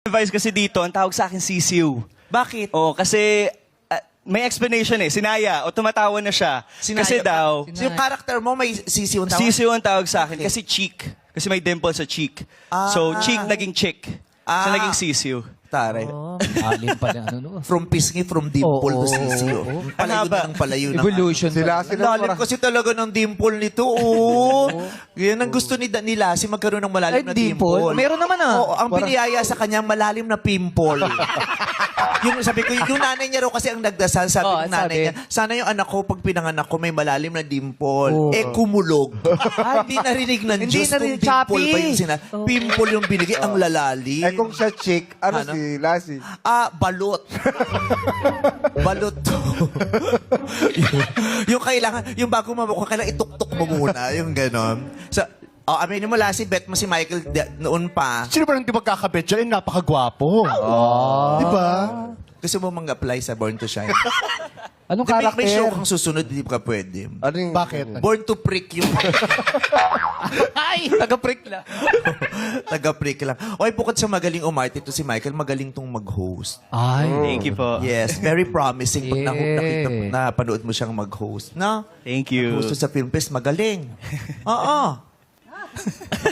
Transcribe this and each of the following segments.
Advice kasi dito, ang tawag sa akin sisiw. Bakit? Oo, kasi may explanation eh. Sinaya o tumatawa na siya. Kasi daw, Yung character mo may sisiw ang tawag? sisiw ang tawag sa akin Okay. kasi cheek. Kasi may dimple sa cheek. Ah. So, cheek naging chick. So, Ah. naging sisiw. Tare. Alim pala, ano, no? From pisngi, from dimple to Oo, sisiw. oo. Palayo na ng palayo ng Evolution. Sila Lalim kasi talaga ng dimple nito, Yan ang gusto ni Lassie, magkaroon ng malalim Ay, na dimple? dimple. Meron naman ah. Oo, ang biniyaya sa kanya, malalim na pimple. Yung sabi ko, yung nanay niya raw kasi ang nagdasal, sabi Oo, ng nanay sabi. niya, sana yung anak ko, pag pinanganak ko, may malalim na dimple. Oo. Kumulog. Hindi narinig ng Hindi Diyos kung narinig, dimple choppy. ba yung Pimple yung binigay, ang lalalim. Eh kung siya chick, ano Ano? si Lassie? Balot. Balot to. yung kailangan, yung bago mo, kailangan ituktok mo muna, yung ganon. So, aminin mo, Lassie, bet mo si Michael noon pa. Sino ba nang di magkakabit dyan? Eh, napakagwapo. Di ba? Gusto mo mag-apply sa Born to Shine? Anong May show karakter? kang susunod, hindi ka pwede. Ano yung... Bakit? Born to prick yung Ay, taga-prick lang. taga-prick lang. Okay, bukod sa magaling umarte, ito si Michael, magaling tong mag-host. Ay. Thank you po. Yes, very promising. Pag Yeah. napanood mo siyang mag-host. No? Thank you. Gusto sa Film Fest, magaling. Oo.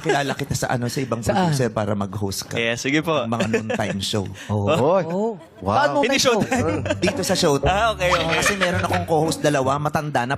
Kilala kita sa sa ibang Saan? producer para mag-host ka. Kaya sige po. Ng mga noontime show. Oy. Oh. Wow. Paano Hindi may show? show. Dito sa show. Okay. Kasi meron akong co-host dalawa, matanda na